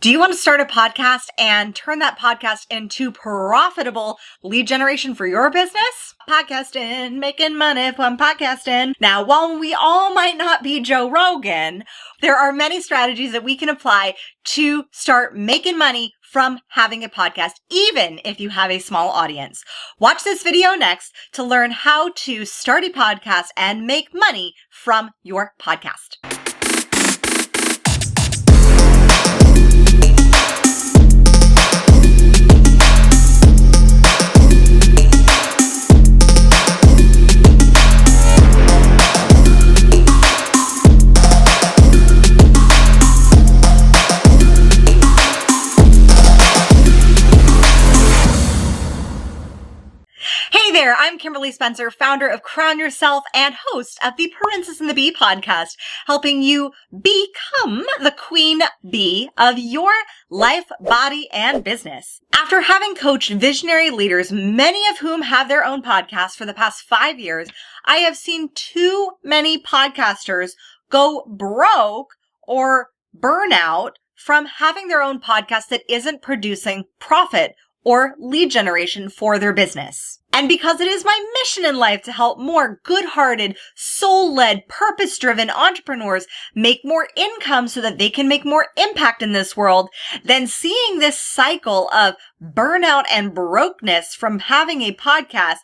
Do you want to start a podcast and turn that podcast into profitable lead generation for your business? Podcasting, making money from podcasting. Now, while we all might not be Joe Rogan, there are many strategies that we can apply to start making money from having a podcast, even if you have a small audience. Watch this video next to learn how to start a podcast and make money from your podcast. Hey there, I'm Kimberly Spencer, founder of Crown Yourself and host of the Princess and the Bee podcast, helping you become the queen bee of your life, body, and business. After having coached visionary leaders, many of whom have their own podcasts for the past 5 years, I have seen too many podcasters go broke or burn out from having their own podcast that isn't producing profit or lead generation for their business. And because it is my mission in life to help more good-hearted, soul-led, purpose-driven entrepreneurs make more income so that they can make more impact in this world, then seeing this cycle of burnout and brokenness from having a podcast,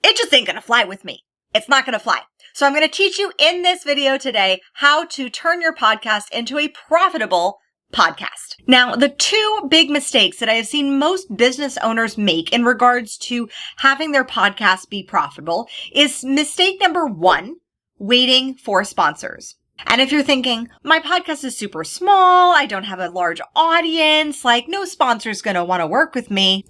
it just ain't gonna fly with me. It's not gonna fly. So I'm gonna teach you in this video today how to turn your podcast into a profitable podcast. Now, the two big mistakes that I have seen most business owners make in regards to having their podcast be profitable is mistake number one, waiting for sponsors. And if you're thinking, my podcast is super small, I don't have a large audience, like no sponsor's going to want to work with me.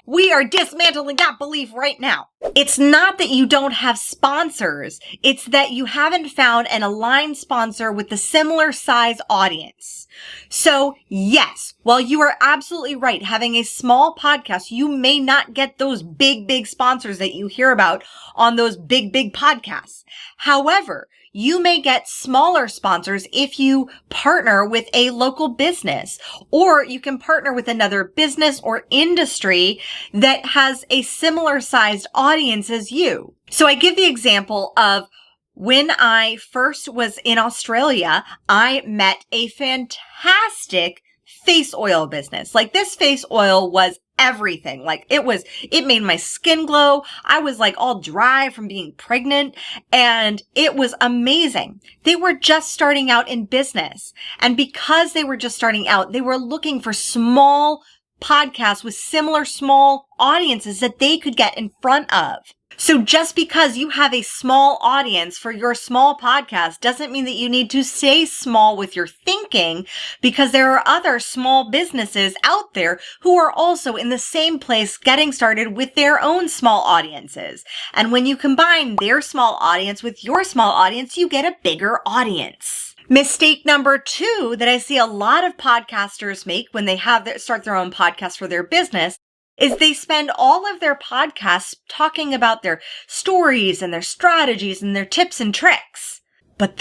We are dismantling that belief right now. It's not that you don't have sponsors. It's that you haven't found an aligned sponsor with the similar size audience. So yes, while you are absolutely right, having a small podcast, you may not get those big sponsors that you hear about on those big podcasts. However, you may get smaller sponsors if you partner with a local business, or you can partner with another business or industry that has a similar sized audience as you. So I give the example of when I first was in Australia, I met a fantastic face oil business. Like this face oil was everything. Like it made my skin glow. I was like all dry from being pregnant and it was amazing. They were just starting out in business. And because they were just starting out, they were looking for small podcasts with similar small audiences that they could get in front of. So just because you have a small audience for your small podcast doesn't mean that you need to stay small with your thinking, because there are other small businesses out there who are also in the same place getting started with their own small audiences. And when you combine their small audience with your small audience, you get a bigger audience. Mistake number two that I see a lot of podcasters make when they start their own podcast for their business is they spend all of their podcasts talking about their stories and their strategies and their tips and tricks. But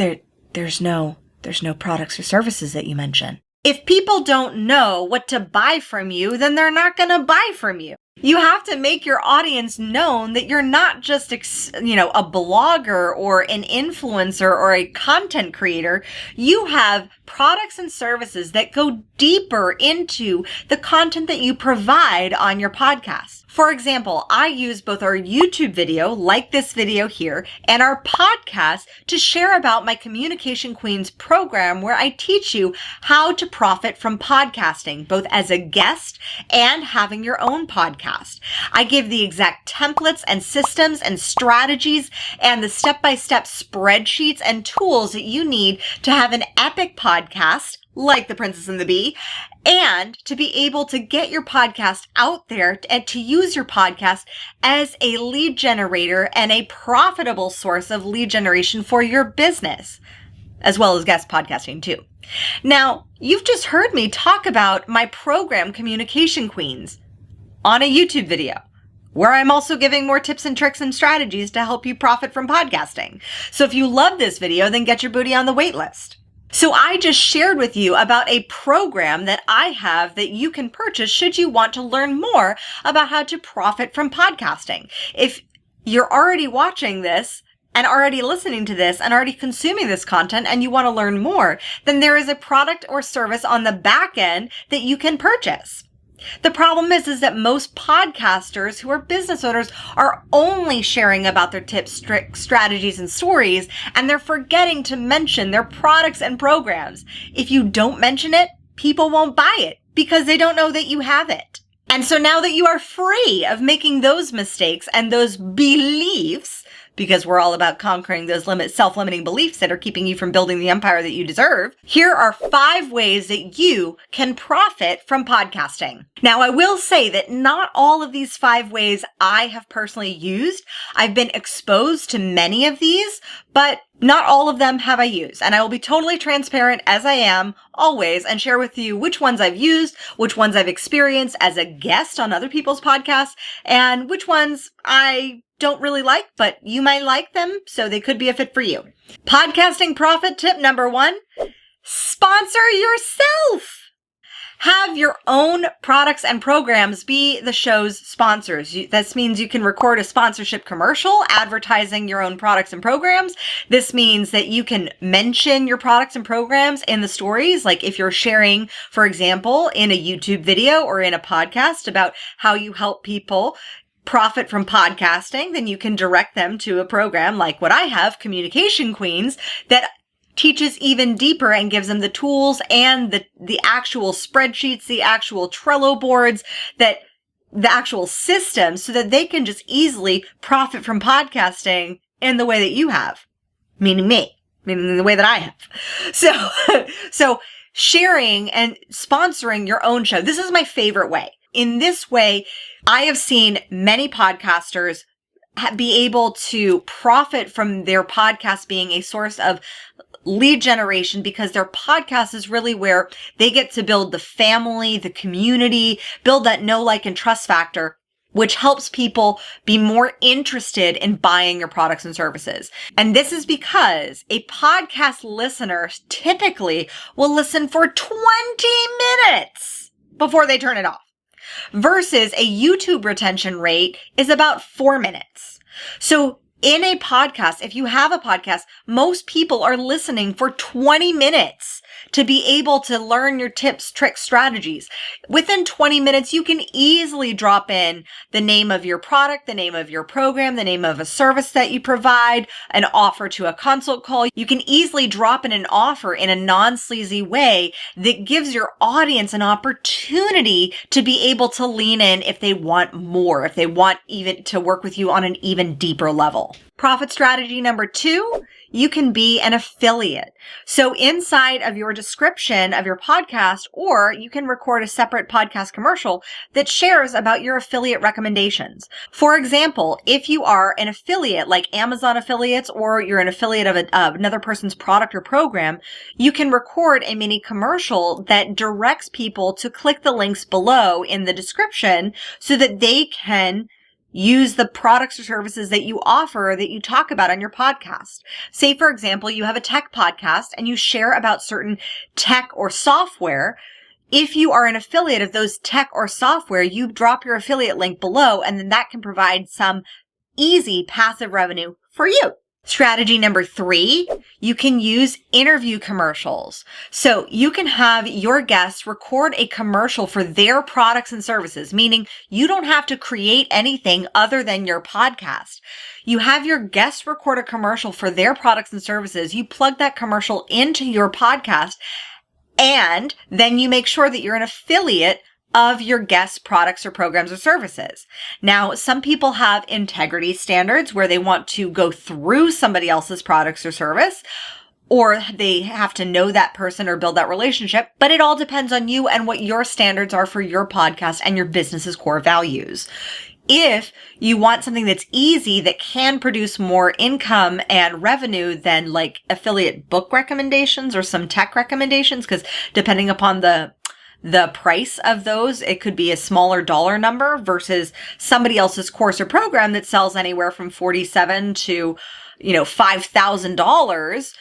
there's no products or services that you mention. If people don't know what to buy from you, then they're not going to buy from you. You have to make your audience known that you're not just, a blogger or an influencer or a content creator. You have products and services that go deeper into the content that you provide on your podcast. For example, I use both our YouTube video, like this video here, and our podcast to share about my Communication Queens program, where I teach you how to profit from podcasting, both as a guest and having your own podcast. I give the exact templates and systems and strategies and the step-by-step spreadsheets and tools that you need to have an epic podcast like The Princess and the Bee, and to be able to get your podcast out there and to use your podcast as a lead generator and a profitable source of lead generation for your business, as well as guest podcasting too. Now, you've just heard me talk about my program, Communication Queens, on a YouTube video, where I'm also giving more tips and tricks and strategies to help you profit from podcasting. So if you love this video, then get your booty on the wait list. So I just shared with you about a program that I have that you can purchase should you want to learn more about how to profit from podcasting. If you're already watching this and already listening to this and already consuming this content and you want to learn more, then there is a product or service on the back end that you can purchase. The problem is that most podcasters who are business owners are only sharing about their tips, strategies, and stories, and they're forgetting to mention their products and programs. If you don't mention it, people won't buy it because they don't know that you have it. And so now that you are free of making those mistakes and those beliefs, because we're all about conquering those self-limiting beliefs that are keeping you from building the empire that you deserve, here are 5 ways that you can profit from podcasting. Now, I will say that not all of these 5 ways I have personally used. I've been exposed to many of these, but not all of them have I used. And I will be totally transparent, as I am always, and share with you which ones I've used, which ones I've experienced as a guest on other people's podcasts, and which ones I don't really like, but you might like them, so they could be a fit for you. Podcasting profit tip number 1, sponsor yourself. Have your own products and programs be the show's sponsors. This means you can record a sponsorship commercial advertising your own products and programs. This means that you can mention your products and programs in the stories. Like if you're sharing, for example, in a YouTube video or in a podcast about how you help people profit from podcasting, then you can direct them to a program like what I have, Communication Queens, that teaches even deeper and gives them the tools and the actual spreadsheets, the actual Trello boards, the actual systems so that they can just easily profit from podcasting in the way that you have, meaning the way that I have. So sharing and sponsoring your own show. This is my favorite way. In this way, I have seen many podcasters be able to profit from their podcast being a source of lead generation because their podcast is really where they get to build the family, the community, build that know, like, and trust factor, which helps people be more interested in buying your products and services. And this is because a podcast listener typically will listen for 20 minutes before they turn it off, versus a YouTube retention rate is about 4 minutes. So in a podcast, if you have a podcast, most people are listening for 20 minutes to be able to learn your tips, tricks, strategies. Within 20 minutes, you can easily drop in the name of your product, the name of your program, the name of a service that you provide, an offer to a consult call. You can easily drop in an offer in a non-sleazy way that gives your audience an opportunity to be able to lean in if they want more, if they want even to work with you on an even deeper level. Profit strategy number 2, you can be an affiliate. So inside of your description of your podcast, or you can record a separate podcast commercial that shares about your affiliate recommendations. For example, if you are an affiliate like Amazon affiliates, or you're an affiliate of another person's product or program, you can record a mini commercial that directs people to click the links below in the description so that they can use the products or services that you offer that you talk about on your podcast. Say, for example, you have a tech podcast and you share about certain tech or software. If you are an affiliate of those tech or software, you drop your affiliate link below, and then that can provide some easy passive revenue for you. Strategy number 3, you can use interview commercials. So you can have your guests record a commercial for their products and services, meaning you don't have to create anything other than your podcast. You have your guests record a commercial for their products and services. You plug that commercial into your podcast, and then you make sure that you're an affiliate of your guest products or programs or services. Now, some people have integrity standards where they want to go through somebody else's products or service, or they have to know that person or build that relationship, but it all depends on you and what your standards are for your podcast and your business's core values. If you want something that's easy, that can produce more income and revenue than like affiliate book recommendations or some tech recommendations, because depending upon the price of those, it could be a smaller dollar number versus somebody else's course or program that sells anywhere from $47 to, $5,000.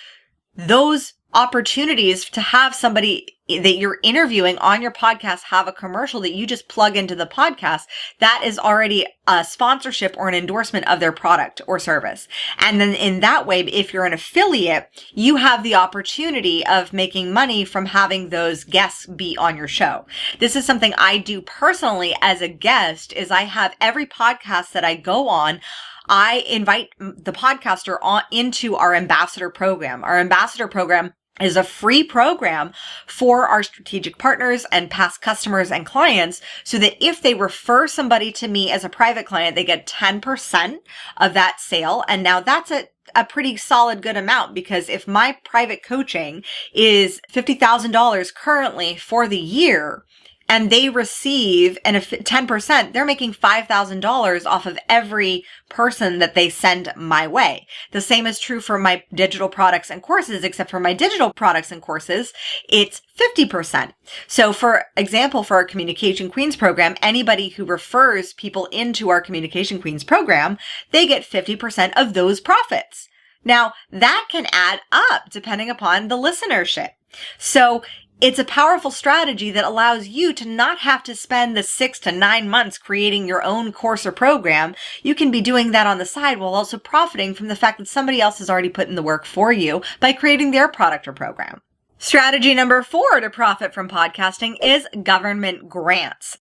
Those opportunities to have somebody that you're interviewing on your podcast have a commercial that you just plug into the podcast, that is already a sponsorship or an endorsement of their product or service. And then in that way, if you're an affiliate, you have the opportunity of making money from having those guests be on your show. This is something I do personally as a guest, is I have every podcast that I go on, I invite the podcaster into our ambassador program. Our ambassador program is a free program for our strategic partners and past customers and clients, so that if they refer somebody to me as a private client, they get 10% of that sale. And now that's a pretty solid good amount, because if my private coaching is $50,000 currently for the year, and they receive 10%, they're making $5,000 off of every person that they send my way. The same is true for my digital products and courses, except for my digital products and courses, it's 50%. So for example, for our Communication Queens program, anybody who refers people into our Communication Queens program, they get 50% of those profits. Now, that can add up depending upon the listenership. So it's a powerful strategy that allows you to not have to spend the 6 to 9 months creating your own course or program. You can be doing that on the side while also profiting from the fact that somebody else has already put in the work for you by creating their product or program. Strategy number 4 to profit from podcasting is government grants.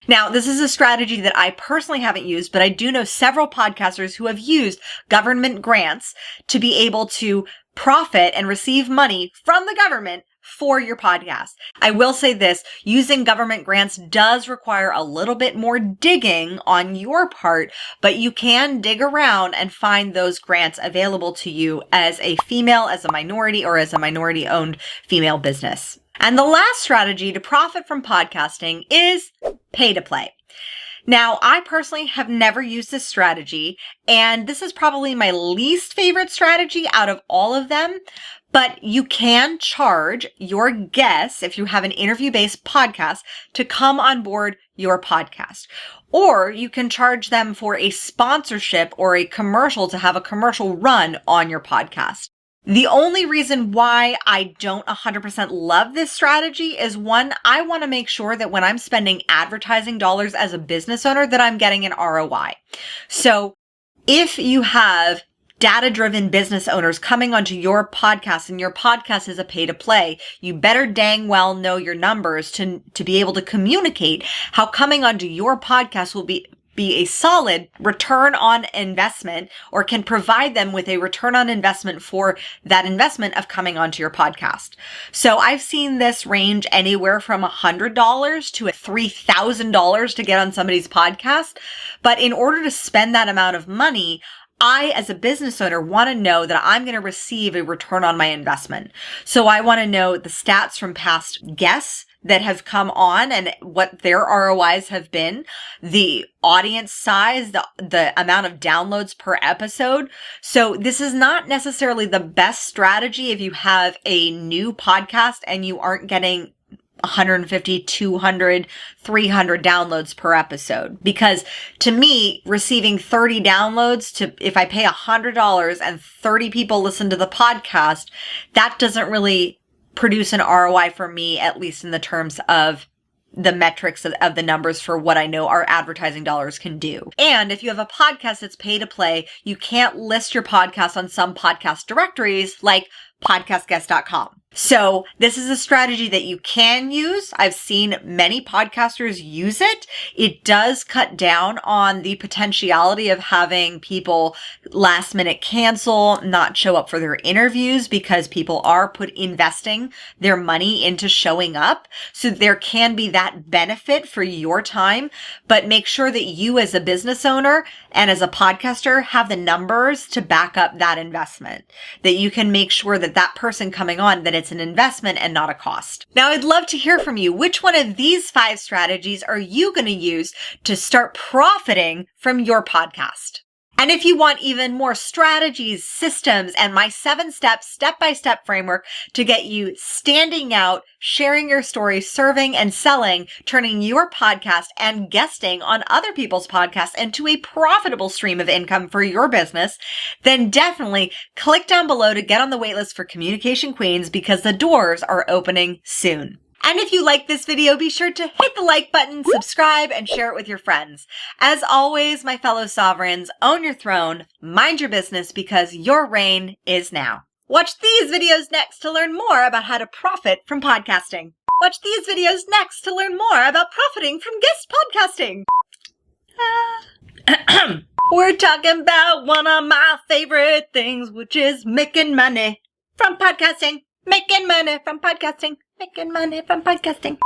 Now, this is a strategy that I personally haven't used, but I do know several podcasters who have used government grants to be able to profit and receive money from the government for your podcast. I will say this, using government grants does require a little bit more digging on your part, but you can dig around and find those grants available to you as a female, as a minority, or as a minority-owned female business. And the last strategy to profit from podcasting is pay to play. Now, I personally have never used this strategy, and this is probably my least favorite strategy out of all of them. But you can charge your guests, if you have an interview-based podcast, to come on board your podcast. Or you can charge them for a sponsorship or a commercial to have a commercial run on your podcast. The only reason why I don't 100% love this strategy is, one, I want to make sure that when I'm spending advertising dollars as a business owner, that I'm getting an ROI. So if you have data-driven business owners coming onto your podcast and your podcast is a pay-to-play, you better dang well know your numbers to be able to communicate how coming onto your podcast will be a solid return on investment, or can provide them with a return on investment for that investment of coming onto your podcast. So I've seen this range anywhere from $100 to $3,000 to get on somebody's podcast. But in order to spend that amount of money, I, as a business owner, want to know that I'm going to receive a return on my investment. So I want to know the stats from past guests that have come on and what their ROIs have been, the audience size, the amount of downloads per episode. So this is not necessarily the best strategy if you have a new podcast and you aren't getting 150, 200, 300 downloads per episode. Because to me, receiving 30 downloads if I pay $100 and 30 people listen to the podcast, that doesn't really produce an ROI for me, at least in the terms of the metrics of the numbers for what I know our advertising dollars can do. And if you have a podcast that's pay to play, you can't list your podcast on some podcast directories like podcastguest.com. So this is a strategy that you can use. I've seen many podcasters use it. It does cut down on the potentiality of having people last minute cancel, not show up for their interviews, because people are investing their money into showing up. So there can be that benefit for your time, but make sure that you as a business owner and as a podcaster have the numbers to back up that investment, that you can make sure that that person coming on, that it's an investment and not a cost. Now, I'd love to hear from you. Which one of these 5 strategies are you going to use to start profiting from your podcast? And if you want even more strategies, systems, and my 7-step, step-by-step framework to get you standing out, sharing your story, serving and selling, turning your podcast and guesting on other people's podcasts into a profitable stream of income for your business, then definitely click down below to get on the waitlist for Communication Queens because the doors are opening soon. And if you like this video, be sure to hit the like button, subscribe, and share it with your friends. As always, my fellow sovereigns, own your throne, mind your business because your reign is now. Watch these videos next to learn more about how to profit from podcasting. Watch these videos next to learn more about profiting from guest podcasting. We're talking about one of my favorite things, which is making money from podcasting. Making money from podcasting. Making money from podcasting.